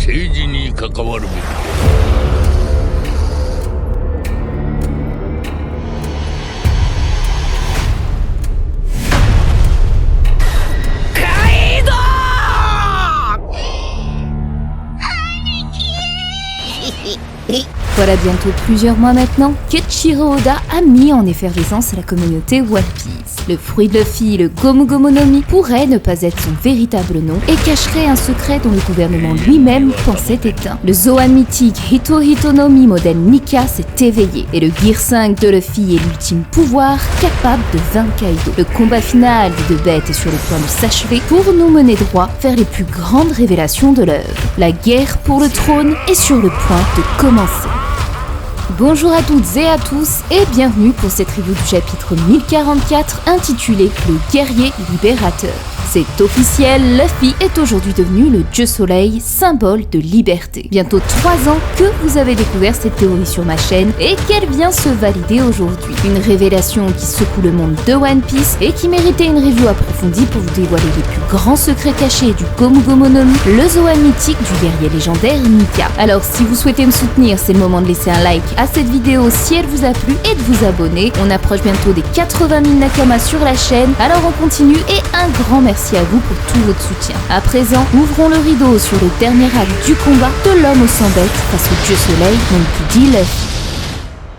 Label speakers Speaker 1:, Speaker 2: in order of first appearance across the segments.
Speaker 1: 政治に関わるべきだ。
Speaker 2: Voilà bientôt plusieurs mois maintenant qu'Eiichiro Oda a mis en effervescence la communauté One Piece. Le fruit de Luffy, le Gomu Gomu no Mi, pourrait ne pas être son véritable nom et cacherait un secret dont le gouvernement lui-même pensait éteint. Le Zoan mythique Hito Hito no Mi modèle Nika s'est éveillé et le Gear 5 de Luffy est l'ultime pouvoir capable de vaincre Kaido. Le combat final des deux bêtes est sur le point de s'achever pour nous mener droit vers les plus grandes révélations de l'œuvre. La guerre pour le trône est sur le point de commencer. Bonjour à toutes et à tous et bienvenue pour cette review du chapitre 1044 intitulé Le guerrier libérateur. C'est officiel, Luffy est aujourd'hui devenu le dieu soleil, symbole de liberté. Bientôt 3 ans que vous avez découvert cette théorie sur ma chaîne et qu'elle vient se valider aujourd'hui. Une révélation qui secoue le monde de One Piece et qui méritait une review approfondie pour vous dévoiler les plus grands secrets cachés du Gomu Gomu no Mi, le Zoan mythique du guerrier légendaire Nika. Alors si vous souhaitez me soutenir, c'est le moment de laisser un like à cette vidéo si elle vous a plu et de vous abonner. On approche bientôt des 80 000 nakamas sur la chaîne, alors on continue et un grand merci à vous pour tout votre soutien. À présent, ouvrons le rideau sur le dernier acte du combat de l'homme aux 100 bêtes face au dieu soleil, donc qui dit Luffy.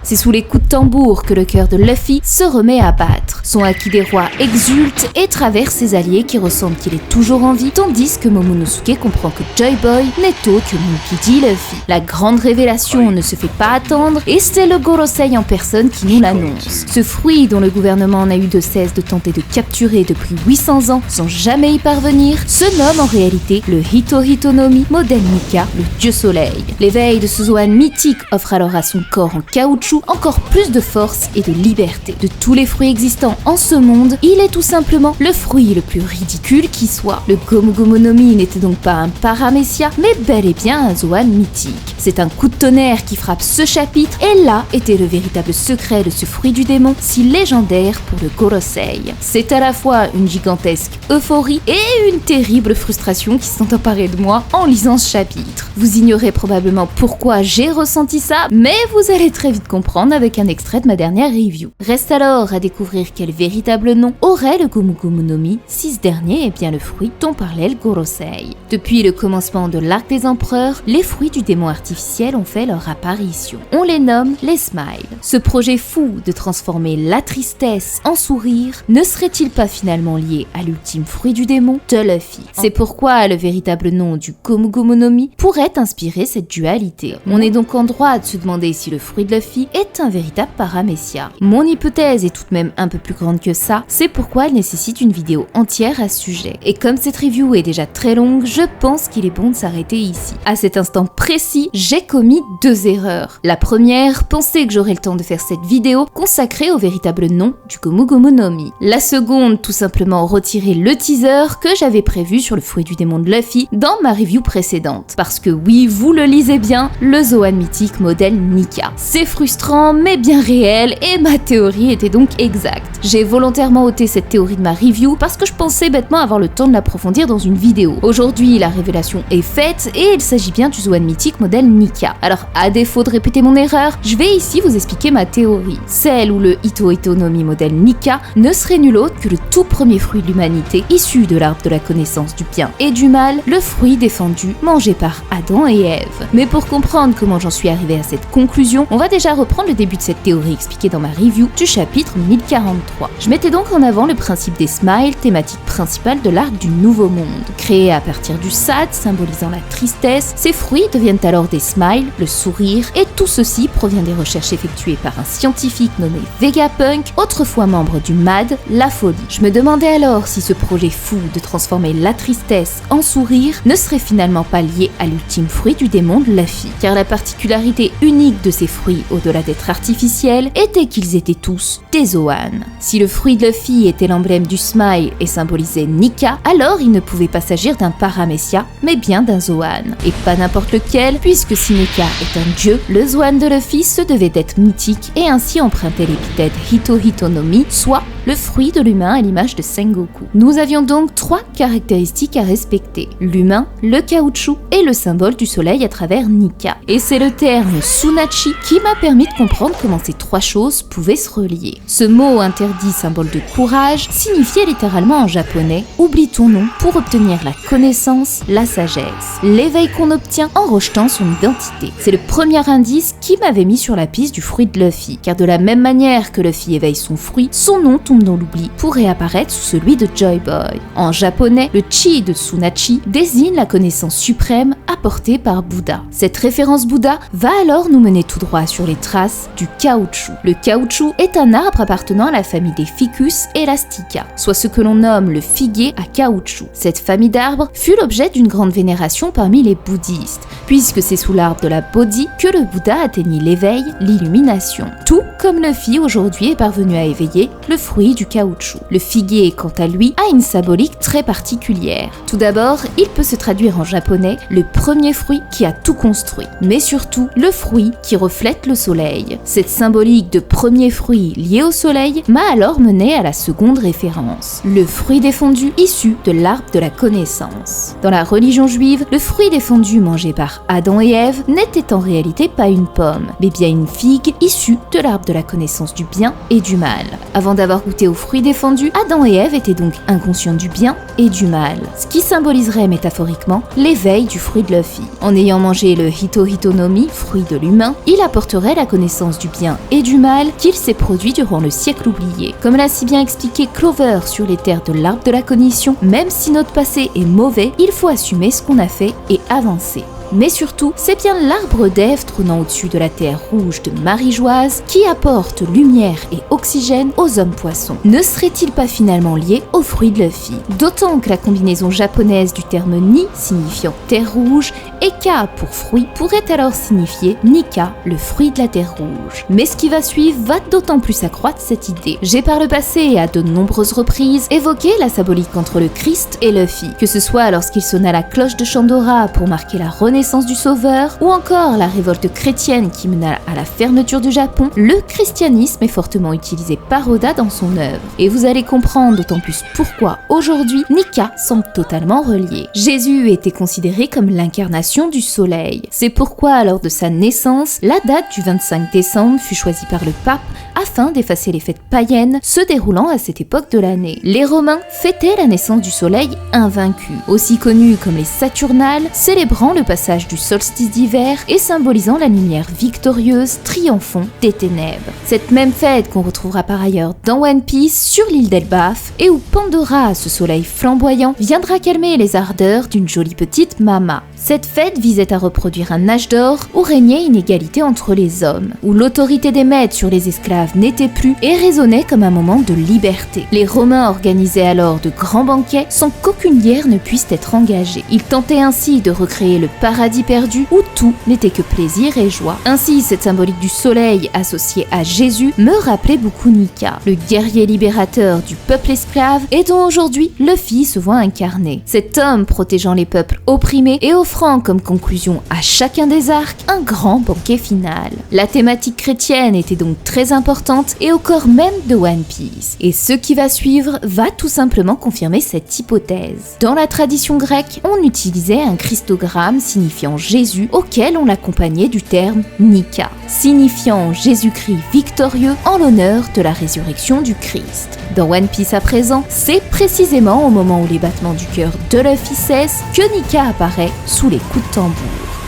Speaker 2: C'est sous les coups de tambour que le cœur de Luffy se remet à battre. Son haki des rois exulte et traverse ses alliés qui ressentent qu'il est toujours en vie, tandis que Momonosuke comprend que Joy Boy n'est autre que Monkey D. Luffy. La grande révélation ne se fait pas attendre et c'est le Gorosei en personne qui nous l'annonce. Ce fruit dont le gouvernement n'a eu de cesse de tenter de capturer depuis 800 ans sans jamais y parvenir se nomme en réalité le Hito Hito no Mi modèle Nika, le dieu soleil. L'éveil de ce Zoan mythique offre alors à son corps en caoutchouc encore plus de force et de liberté. De tous les fruits existants en ce monde, il est tout simplement le fruit le plus ridicule qui soit. Le Gomu Gomu no Mi n'était donc pas un paramécia, mais bel et bien un Zoan mythique. C'est un coup de tonnerre qui frappe ce chapitre, et là était le véritable secret de ce fruit du démon, si légendaire pour le Gorosei. C'est à la fois une gigantesque euphorie et une terrible frustration qui sont emparées de moi en lisant ce chapitre. Vous ignorez probablement pourquoi j'ai ressenti ça, mais vous allez très vite comprendre avec un extrait de ma dernière review. Reste alors à découvrir quel véritable nom aurait le Gomu Gomu no Mi si ce dernier est bien le fruit dont parlait le Gorosei. Depuis le commencement de l'arc des empereurs, les fruits du démon artificiel ont fait leur apparition. On les nomme les Smiles. Ce projet fou de transformer la tristesse en sourire ne serait-il pas finalement lié à l'ultime fruit du démon de Luffy? C'est pourquoi le véritable nom du Gomu Gomu no Mi pourrait inspirer cette dualité. On est donc en droit de se demander si le fruit de Luffy est un véritable paramécia. Mon hypothèse est tout de même un peu plus grande que ça, c'est pourquoi elle nécessite une vidéo entière à ce sujet. Et comme cette review est déjà très longue, je pense qu'il est bon de s'arrêter ici. À cet instant précis, j'ai commis 2 erreurs. La première, penser que j'aurais le temps de faire cette vidéo consacrée au véritable nom du Gomu Gomu no Mi. La seconde, tout simplement retirer le teaser que j'avais prévu sur le fruit du démon de Luffy dans ma review précédente. Parce que oui, vous le lisez bien, le Zoan mythique modèle Nika. C'est frustrant mais bien réel et ma théorie était donc exacte. J'ai volontairement ôté cette théorie de ma review parce que je pensais bêtement avoir le temps de l'approfondir dans une vidéo. Aujourd'hui, la révélation est faite et il s'agit bien du Zoan mythique modèle Nika. Alors à défaut de répéter mon erreur, je vais ici vous expliquer ma théorie. Celle où le Hito Hito no Mi modèle Nika ne serait nul autre que le tout premier fruit de l'humanité issu de l'arbre de la connaissance du bien et du mal, le fruit défendu mangé par Adam et Ève. Mais pour comprendre comment j'en suis arrivée à cette conclusion, on va déjà reprendre le début de cette théorie expliquée dans ma review du chapitre 1043. Je mettais donc en avant le principe des Smiles, thématique principale de l'arc du Nouveau Monde. Créés à partir du sad, symbolisant la tristesse, ces fruits deviennent alors des Smiles, le sourire, et tout ceci provient des recherches effectuées par un scientifique nommé Vegapunk, autrefois membre du MAD, la folie. Je me demandais alors si ce projet fou de transformer la tristesse en sourire ne serait finalement pas lié à l'ultime fruit du démon de Luffy. Car la particularité unique de ces fruits, au-delà d'être artificiels, était qu'ils étaient tous des Zoan. Si le fruit de Luffy était l'emblème du Smile et symbolisait Nika, alors il ne pouvait pas s'agir d'un paramécia, mais bien d'un Zoan. Et pas n'importe lequel, puisque si Nika est un dieu, le Zoan de Luffy se devait d'être mythique et ainsi emprunter l'épithète Hito Hito no Mi, soit le fruit de l'humain à l'image de Sengoku. Nous avions donc 3 caractéristiques à respecter: l'humain, le caoutchouc et le symbole du soleil à travers Nika. Et c'est le terme Sunachi qui m'a permis de comprendre comment ces 3 choses pouvaient se relier. Ce mot interdit, symbole de courage, signifiait littéralement en japonais « oublie ton nom pour obtenir la connaissance, la sagesse », l'éveil qu'on obtient en rejetant son identité. C'est le premier indice qui m'avait mis sur la piste du fruit de Luffy, car de la même manière que Luffy éveille son fruit, son nom tombe dans l'oubli pour réapparaître sous celui de Joy Boy. En japonais, le chi de Sunachi désigne la connaissance suprême apportée par Bouddha. Cette référence Bouddha va alors nous mener tout droit sur les traces du caoutchouc. Le caoutchouc est un arbre appartenant à la famille des Ficus elastica, soit ce que l'on nomme le figuier à caoutchouc. Cette famille d'arbres fut l'objet d'une grande vénération parmi les bouddhistes, puisque c'est sous l'arbre de la Bodhi que le Bouddha atteignit l'éveil, l'illumination. Tout comme Luffy aujourd'hui est parvenu à éveiller le fruit du caoutchouc. Le figuier, quant à lui, a une symbolique très particulière. Tout d'abord, il peut se traduire en japonais le premier fruit qui a tout construit, mais surtout le fruit qui reflète le soleil. Cette symbolique de premier fruit lié au soleil m'a alors mené à la seconde référence, le fruit défendu issu de l'arbre de la connaissance. Dans la religion juive, le fruit défendu mangé par Adam et Ève n'était en réalité pas une pomme, mais bien une figue issue de l'arbre de la connaissance du bien et du mal. Avant d'avoir goûté au fruit défendu, Adam et Ève étaient donc inconscients du bien et du mal, ce qui symboliserait métaphoriquement l'éveil du fruit de Luffy. En ayant mangé le Hito Hito no Mi, fruit de l'humain, il apporterait la connaissance du bien et du mal qu'il s'est produit durant le siècle oublié. Comme l'a si bien expliqué Clover sur les terres de l'arbre de la cognition, même si notre passé est mauvais, il faut assumer ce qu'on a fait et avancer. Mais surtout, c'est bien l'arbre d'Ève trônant au-dessus de la terre rouge de Marie-Joise qui apporte lumière et oxygène aux hommes poissons. Ne serait-il pas finalement lié au fruit de Luffy? D'autant que la combinaison japonaise du terme Ni, signifiant terre rouge, et Ka pour fruit, pourrait alors signifier Nika, le fruit de la terre rouge. Mais ce qui va suivre va d'autant plus accroître cette idée. J'ai par le passé et à de nombreuses reprises évoqué la symbolique entre le Christ et Luffy, que ce soit lorsqu'il sonna la cloche de Chandora pour marquer la renaissance du Sauveur, ou encore la révolte chrétienne qui mena à la fermeture du Japon, le christianisme est fortement utilisé par Oda dans son œuvre. Et vous allez comprendre d'autant plus pourquoi aujourd'hui Nika semble totalement relié. Jésus était considéré comme l'incarnation du soleil. C'est pourquoi lors de sa naissance, la date du 25 décembre fut choisie par le pape afin d'effacer les fêtes païennes se déroulant à cette époque de l'année. Les Romains fêtaient la naissance du soleil invaincu, aussi connu comme les Saturnales, célébrant le passage du solstice d'hiver et symbolisant la lumière victorieuse triomphant des ténèbres. Cette même fête qu'on retrouvera par ailleurs dans One Piece sur l'île d'Elbaf et où Pandora, ce soleil flamboyant, viendra calmer les ardeurs d'une jolie petite Mama. Cette fête visait à reproduire un âge d'or où régnait une égalité entre les hommes, où l'autorité des maîtres sur les esclaves n'était plus et résonnait comme un moment de liberté. Les Romains organisaient alors de grands banquets sans qu'aucune guerre ne puisse être engagée. Ils tentaient ainsi de recréer le paradis perdu où tout n'était que plaisir et joie. Ainsi, cette symbolique du soleil associée à Jésus me rappelait beaucoup Nika, le guerrier libérateur du peuple esclave et dont aujourd'hui Luffy se voit incarné. Cet homme protégeant les peuples opprimés et offrant comme conclusion à chacun des arcs un grand banquet final. La thématique chrétienne était donc très importante et au corps même de One Piece. Et ce qui va suivre va tout simplement confirmer cette hypothèse. Dans la tradition grecque, on utilisait un christogramme signifiant Jésus auquel on l'accompagnait du terme Nika, signifiant Jésus-Christ victorieux en l'honneur de la résurrection du Christ. Dans One Piece à présent, c'est précisément au moment où les battements du cœur de Luffy cessent que Nika apparaît sous les coups de tambour.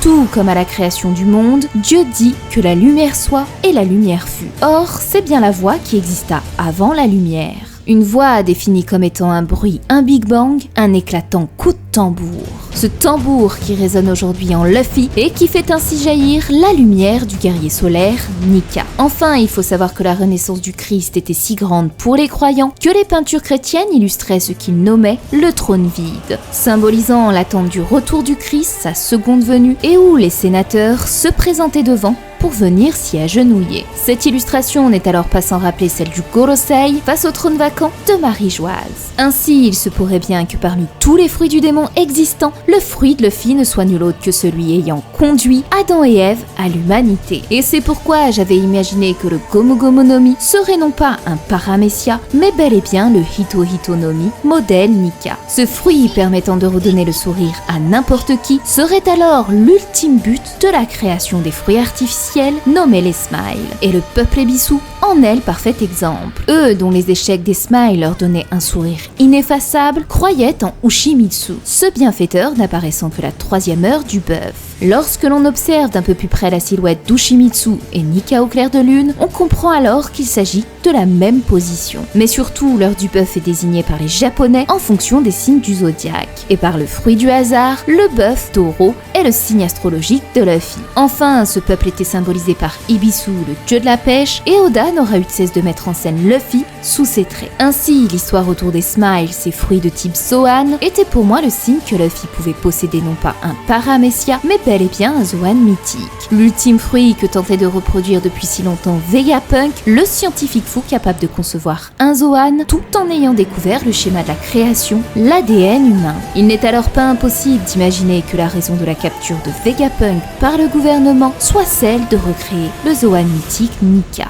Speaker 2: Tout comme à la création du monde, Dieu dit que la lumière soit et la lumière fut. Or, c'est bien la voix qui exista avant la lumière. Une voix définie comme étant un bruit, un Big Bang, un éclatant coup de tambour. Ce tambour qui résonne aujourd'hui en Luffy et qui fait ainsi jaillir la lumière du guerrier solaire Nika. Enfin, il faut savoir que la renaissance du Christ était si grande pour les croyants que les peintures chrétiennes illustraient ce qu'ils nommaient le trône vide, symbolisant l'attente du retour du Christ, sa seconde venue, et où les sénateurs se présentaient devant pour venir s'y agenouiller. Cette illustration n'est alors pas sans rappeler celle du Gorosei face au trône vacant de Marie-Joise. Ainsi, il se pourrait bien que parmi tous les fruits du démon canon existant, le fruit de Luffy ne soit nul autre que celui ayant conduit Adam et Ève à l'humanité. Et c'est pourquoi j'avais imaginé que le Gomu Gomu no Mi serait non pas un paramecia, mais bel et bien le Hito Hito no Mi, modèle Nika. Ce fruit permettant de redonner le sourire à n'importe qui serait alors l'ultime but de la création des fruits artificiels nommés les Smiles. Et le peuple Ebisu en est le parfait exemple. Eux, dont les échecs des Smiles leur donnaient un sourire ineffaçable, croyaient en Ushimitsu, ce bienfaiteur n'apparaissant que la 3e heure du bœuf. Lorsque l'on observe d'un peu plus près la silhouette d'Ushimitsu et Nika au clair de lune, on comprend alors qu'il s'agit de la même position. Mais surtout, l'heure du bœuf est désignée par les Japonais en fonction des signes du zodiaque. Et par le fruit du hasard, le bœuf taureau est le signe astrologique de Luffy. Enfin, ce peuple était symbolisé par Ebisu, le dieu de la pêche, et Oda n'aura eu de cesse de mettre en scène Luffy sous ses traits. Ainsi, l'histoire autour des Smiles, ces fruits de type Zoan, était pour moi le signe que Luffy pouvait posséder non pas un paramecia, mais bel et bien un Zoan mythique. L'ultime fruit que tentait de reproduire depuis si longtemps Vegapunk, le scientifique fou capable de concevoir un Zoan, tout en ayant découvert le schéma de la création, l'ADN humain. Il n'est alors pas impossible d'imaginer que la raison de la capture de Vegapunk par le gouvernement soit celle de recréer le Zoan mythique Nika.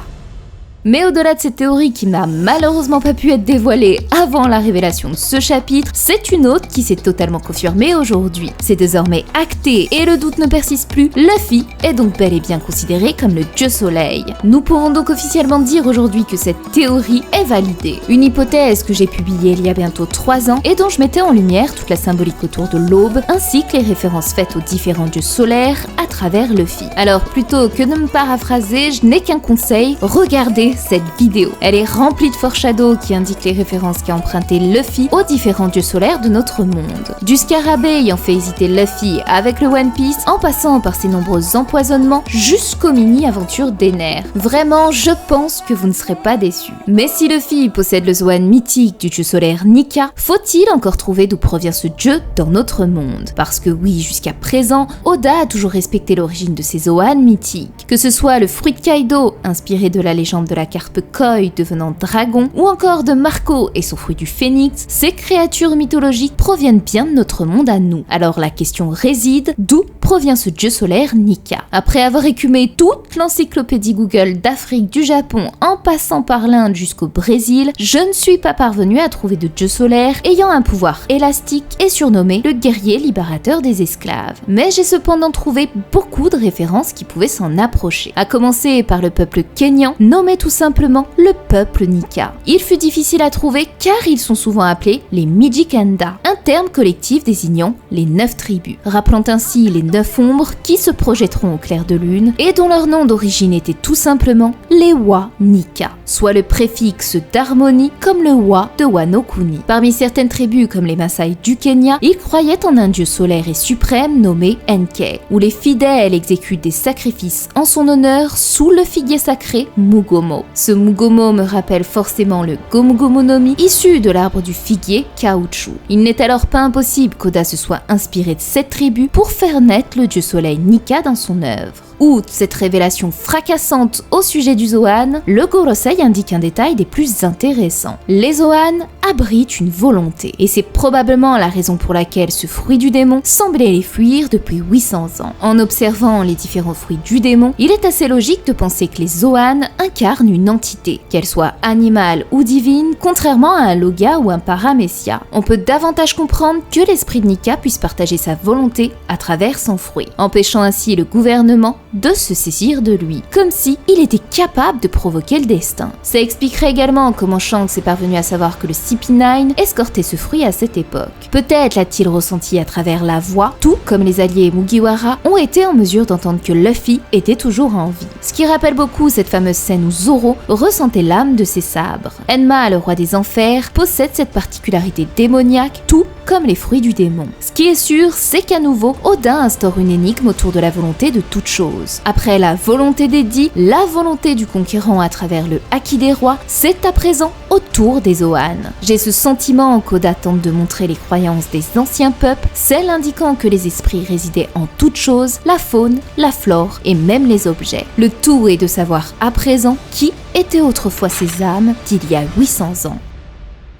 Speaker 2: Mais au-delà de cette théorie qui n'a malheureusement pas pu être dévoilée avant la révélation de ce chapitre, c'est une autre qui s'est totalement confirmée aujourd'hui. C'est désormais acté et le doute ne persiste plus, Luffy est donc bel et bien considéré comme le dieu soleil. Nous pouvons donc officiellement dire aujourd'hui que cette théorie est validée. Une hypothèse que j'ai publiée il y a bientôt 3 ans et dont je mettais en lumière toute la symbolique autour de l'aube ainsi que les références faites aux différents dieux solaires à travers Luffy. Alors plutôt que de me paraphraser, je n'ai qu'un conseil, regardez cette vidéo. Elle est remplie de foreshadow qui indiquent les références qu'a emprunté Luffy aux différents dieux solaires de notre monde. Du scarabée ayant fait hésiter Luffy avec le One Piece, en passant par ses nombreux empoisonnements jusqu'aux mini-aventures d'Ener. Vraiment, je pense que vous ne serez pas déçus. Mais si Luffy possède le Zoan mythique du dieu solaire Nika, faut-il encore trouver d'où provient ce dieu dans notre monde? Parce que oui, jusqu'à présent, Oda a toujours respecté l'origine de ces Zoan mythiques. Que ce soit le fruit de Kaido, inspiré de la légende de la carpe Koi devenant dragon, ou encore de Marco et son fruit du phénix, ces créatures mythologiques proviennent bien de notre monde à nous. Alors la question réside, d'où provient ce dieu solaire Nika? Après avoir écumé toute l'encyclopédie Google d'Afrique, du Japon, en passant par l'Inde jusqu'au Brésil, je ne suis pas parvenue à trouver de dieu solaire ayant un pouvoir élastique et surnommé le guerrier libérateur des esclaves. Mais j'ai cependant trouvé beaucoup de références qui pouvaient s'en approcher. À commencer par le peuple kényan, nommé tout simplement le peuple Nika. Il fut difficile à trouver car ils sont souvent appelés les Mijikenda, un terme collectif désignant les 9 tribus, rappelant ainsi les 9 ombres qui se projetteront au clair de lune et dont leur nom d'origine était tout simplement les Wa Nika, soit le préfixe d'harmonie comme le Wa de Wano Kuni. Parmi certaines tribus comme les Maasai du Kenya, ils croyaient en un dieu solaire et suprême nommé Enki, où les fidèles exécutent des sacrifices en son honneur sous le figuier sacré Mugomo. Ce Mugomo me rappelle forcément le Gomu Gomu no Mi, issu de l'arbre du figuier Kaochu. Il n'est alors pas impossible qu'Oda se soit inspiré de cette tribu pour faire naître le dieu soleil Nika dans son œuvre. Outre cette révélation fracassante au sujet du Zoan, le Gorosei indique un détail des plus intéressants. Les Zoan abritent une volonté, et c'est probablement la raison pour laquelle ce fruit du démon semblait les fuir depuis 800 ans. En observant les différents fruits du démon, il est assez logique de penser que les Zoan incarnent une entité, qu'elle soit animale ou divine, contrairement à un Loga ou un Paramecia. On peut davantage comprendre que l'esprit de Nika puisse partager sa volonté à travers son fruit, empêchant ainsi le gouvernement de se saisir de lui, comme si il était capable de provoquer le destin. Ça expliquerait également comment Shanks est parvenu à savoir que le CP9 escortait ce fruit à cette époque. Peut-être l'a-t-il ressenti à travers la voix, tout comme les alliés Mugiwara ont été en mesure d'entendre que Luffy était toujours en vie. Ce qui rappelle beaucoup cette fameuse scène où Zoro ressentait l'âme de ses sabres. Enma, le roi des enfers, possède cette particularité démoniaque, tout comme les fruits du démon. Ce qui est sûr, c'est qu'à nouveau, Oda instaure une énigme autour de la volonté de toute chose. Après la volonté d'Eddie, la volonté du conquérant à travers le Haki des rois, c'est à présent au tour des Zoan. J'ai ce sentiment qu'Oda tente de montrer les croyances des anciens peuples, celles indiquant que les esprits résidaient en toute chose, la faune, la flore et même les objets. Le tout est de savoir à présent qui étaient autrefois ces âmes d'il y a 800 ans.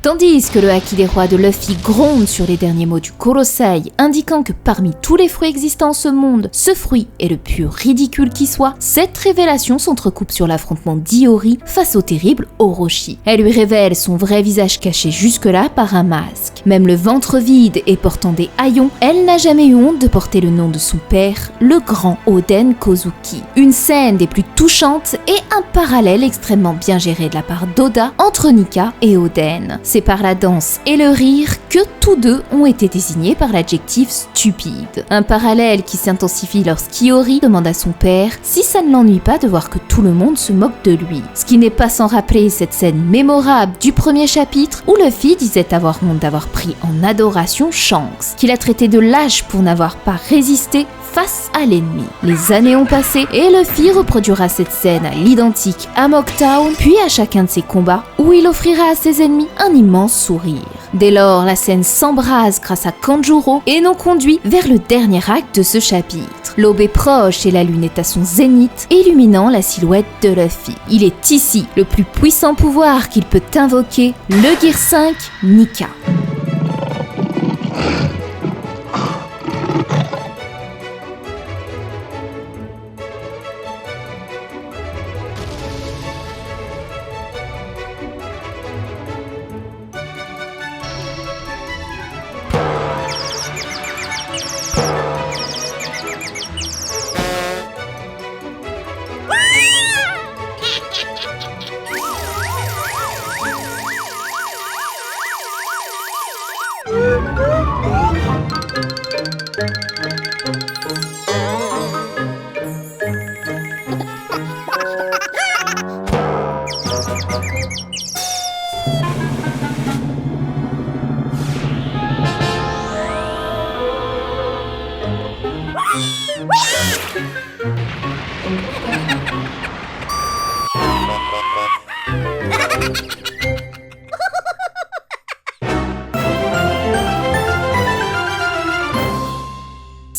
Speaker 2: Tandis que le haki des rois de Luffy gronde sur les derniers mots du Kurosei, indiquant que parmi tous les fruits existants en ce monde, ce fruit est le plus ridicule qui soit, cette révélation s'entrecoupe sur l'affrontement d'Iori face au terrible Orochi. Elle lui révèle son vrai visage caché jusque-là par un masque. Même le ventre vide et portant des haillons, elle n'a jamais eu honte de porter le nom de son père, le grand Oden Kozuki. Une scène des plus touchantes et un parallèle extrêmement bien géré de la part d'Oda entre Nika et Oden. C'est par la danse et le rire que tous deux ont été désignés par l'adjectif stupide. Un parallèle qui s'intensifie lorsqu'Iori demande à son père si ça ne l'ennuie pas de voir que tout le monde se moque de lui. Ce qui n'est pas sans rappeler cette scène mémorable du premier chapitre où Luffy disait avoir honte d'avoir pris en adoration Shanks, qu'il a traité de lâche pour n'avoir pas résisté face à l'ennemi. Les années ont passé et Luffy reproduira cette scène à l'identique à Mocktown, puis à chacun de ses combats où il offrira à ses ennemis un immense sourire. Dès lors, la scène s'embrase grâce à Kanjuro et nous conduit vers le dernier acte de ce chapitre. L'aube est proche et la lune est à son zénith, illuminant la silhouette de Luffy. Il est ici le plus puissant pouvoir qu'il peut invoquer, le Gear 5 Nika.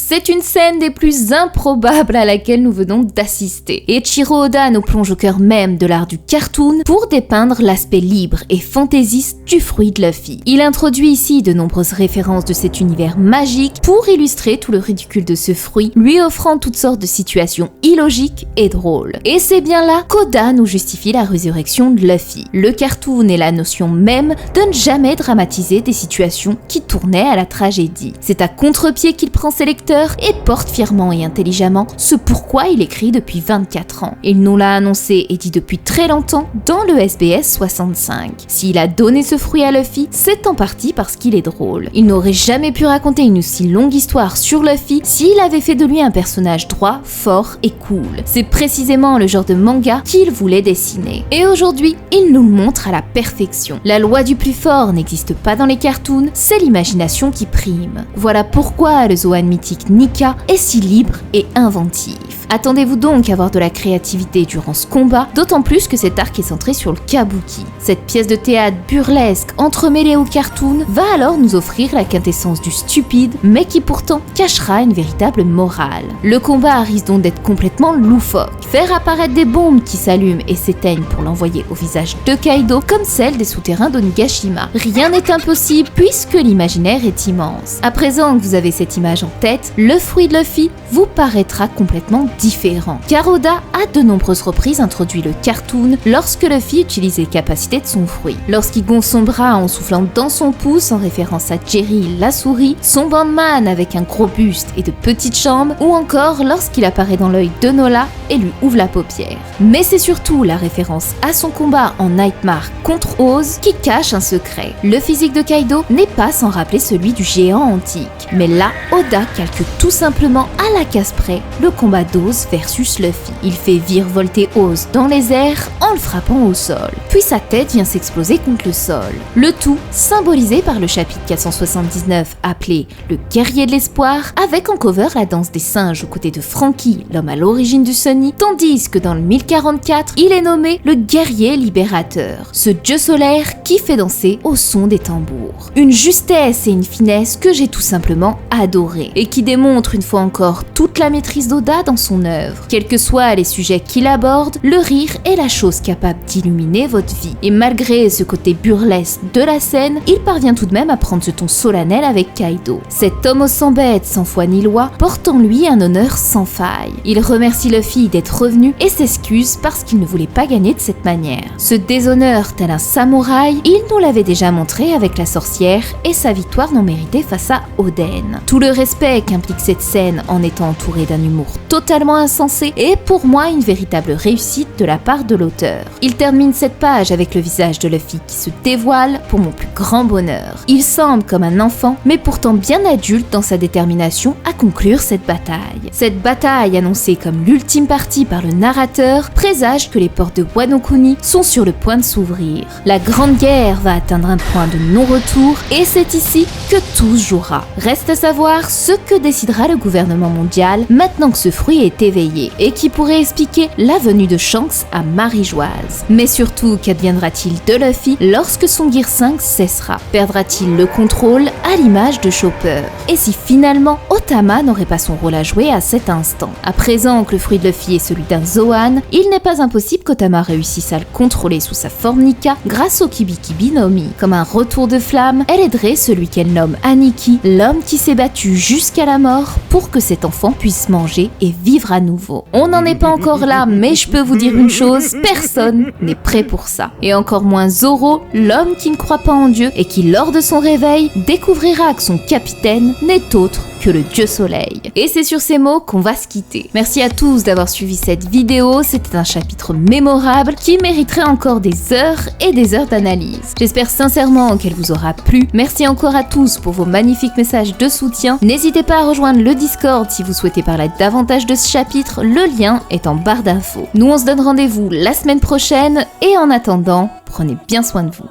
Speaker 2: C'est une scène des plus improbables à laquelle nous venons d'assister. Eiichiro Oda nous plonge au cœur même de l'art du cartoon pour dépeindre l'aspect libre et fantaisiste du fruit de Luffy. Il introduit ici de nombreuses références de cet univers magique pour illustrer tout le ridicule de ce fruit, lui offrant toutes sortes de situations illogiques et drôles. Et c'est bien là qu'Oda nous justifie la résurrection de Luffy. Le cartoon est la notion même de ne jamais dramatiser des situations qui tournaient à la tragédie. C'est à contre-pied qu'il prend ses lecteurs et porte fièrement et intelligemment ce pourquoi il écrit depuis 24 ans. Il nous l'a annoncé et dit depuis très longtemps dans le SBS 65. S'il a donné ce fruit à Luffy, c'est en partie parce qu'il est drôle. Il n'aurait jamais pu raconter une aussi longue histoire sur Luffy s'il avait fait de lui un personnage droit, fort et cool. C'est précisément le genre de manga qu'il voulait dessiner. Et aujourd'hui, il nous le montre à la perfection. La loi du plus fort n'existe pas dans les cartoons, c'est l'imagination qui prime. Voilà pourquoi le Zoan mythique Nika est si libre et inventif. Attendez-vous donc à voir de la créativité durant ce combat, d'autant plus que cet arc est centré sur le kabuki. Cette pièce de théâtre burlesque entremêlée au cartoon va alors nous offrir la quintessence du stupide, mais qui pourtant cachera une véritable morale. Le combat risque donc d'être complètement loufoque. Faire apparaître des bombes qui s'allument et s'éteignent pour l'envoyer au visage de Kaido comme celle des souterrains d'Onigashima. Rien n'est impossible puisque l'imaginaire est immense. À présent que vous avez cette image en tête, le fruit de Luffy vous paraîtra complètement différent. Car Oda a de nombreuses reprises introduit le cartoon lorsque Luffy utilise les capacités de son fruit. Lorsqu'il gonfle son bras en soufflant dans son pouce en référence à Jerry la souris, son bandman avec un gros buste et de petites jambes, ou encore lorsqu'il apparaît dans l'œil de Nola et lui ouvre la paupière. Mais c'est surtout la référence à son combat en Nightmare contre Oz qui cache un secret. Le physique de Kaido n'est pas sans rappeler celui du géant antique. Mais là, Oda calque tout simplement à la case près le combat d'Oz versus Luffy. Il fait virevolter Oz dans les airs en le frappant au sol. Puis sa tête vient s'exploser contre le sol. Le tout symbolisé par le chapitre 479 appelé le guerrier de l'espoir, avec en cover la danse des singes aux côtés de Franky, l'homme à l'origine du Sunny, tandis que dans le 1044, il est nommé le guerrier libérateur, ce dieu solaire qui fait danser au son des tambours. Une justesse et une finesse que j'ai tout simplement adoré et qui démontre démontre une fois encore toute la maîtrise d'Oda dans son œuvre. Quels que soient les sujets qu'il aborde, le rire est la chose capable d'illuminer votre vie. Et malgré ce côté burlesque de la scène, il parvient tout de même à prendre ce ton solennel avec Kaido. Cet homme aux 100 bêtes, sans foi ni loi, porte en lui un honneur sans faille. Il remercie Luffy d'être revenu et s'excuse parce qu'il ne voulait pas gagner de cette manière. Ce déshonneur tel un samouraï, il nous l'avait déjà montré avec la sorcière et sa victoire non méritée face à Oden. Tout le respect qu'implique cette scène en étant entourée d'un humour totalement insensé est pour moi une véritable réussite de la part de l'auteur. Il termine cette page avec le visage de Luffy qui se dévoile pour mon plus grand bonheur. Il semble comme un enfant, mais pourtant bien adulte dans sa détermination à conclure cette bataille. Cette bataille, annoncée comme l'ultime partie par le narrateur, présage que les portes de Wano Kuni sont sur le point de s'ouvrir. La grande guerre va atteindre un point de non-retour et c'est ici que tout se jouera. Reste à savoir ce que décidera le gouvernement mondial maintenant que ce fruit est éveillé et qui pourrait expliquer la venue de Shanks à Marie-Joise. Mais surtout, qu'adviendra-t-il de Luffy lorsque son Gear 5 cessera? Perdra-t-il le contrôle à l'image de Chopper? Et si finalement Otama n'aurait pas son rôle à jouer à cet instant? À présent que le fruit de Luffy est celui d'un Zoan, il n'est pas impossible qu'Otama réussisse à le contrôler sous sa forme Nika grâce au Kibi-Kibi no Mi. Comme un retour de flamme, elle aiderait celui qu'elle nomme Aniki, l'homme qui s'est battu jusqu'à la mort pour que cet enfant puisse manger et vivre à nouveau. On n'en est pas encore là, mais je peux vous dire une chose, personne n'est prêt pour ça. Et encore moins Zoro, l'homme qui ne croit pas en Dieu et qui, lors de son réveil, découvrira que son capitaine n'est autre que le dieu soleil. Et c'est sur ces mots qu'on va se quitter. Merci à tous d'avoir suivi cette vidéo, c'était un chapitre mémorable qui mériterait encore des heures et des heures d'analyse. J'espère sincèrement qu'elle vous aura plu. Merci encore à tous pour vos magnifiques messages de soutien. N'hésitez pas à rejoindre le Discord si vous souhaitez parler davantage de ce chapitre, le lien est en barre d'infos. Nous on se donne rendez-vous la semaine prochaine et en attendant, prenez bien soin de vous.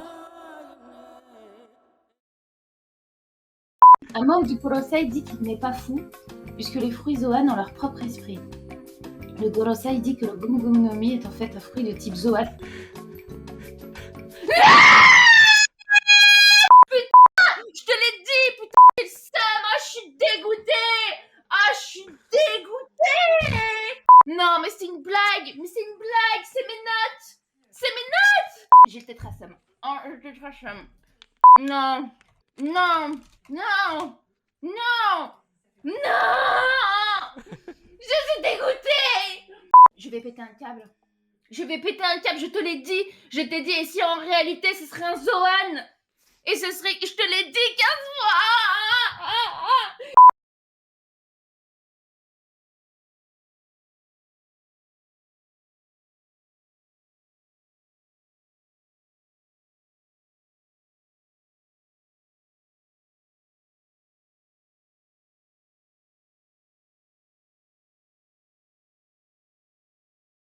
Speaker 3: Un membre du Gorosei dit qu'il n'est pas fou, puisque les fruits Zoan ont leur propre esprit. Le Gorosei dit que le Gomu Gomu no Mi est en fait un fruit de type Zoan. Je te l'ai dit, putain, j'ai le seum, ah, je suis dégoûtée. Ah, je suis dégoûtée. Non, mais c'est une blague, c'est mes notes. C'est mes notes. J'ai le tétrasum. Oh, le tétrasum. Non, non, non, non, non. Je suis dégoûtée. Je vais péter un câble. Je te l'ai dit. Je t'ai dit, et si en réalité ce serait un Zoan? Et ce serait, je te l'ai dit 15 fois.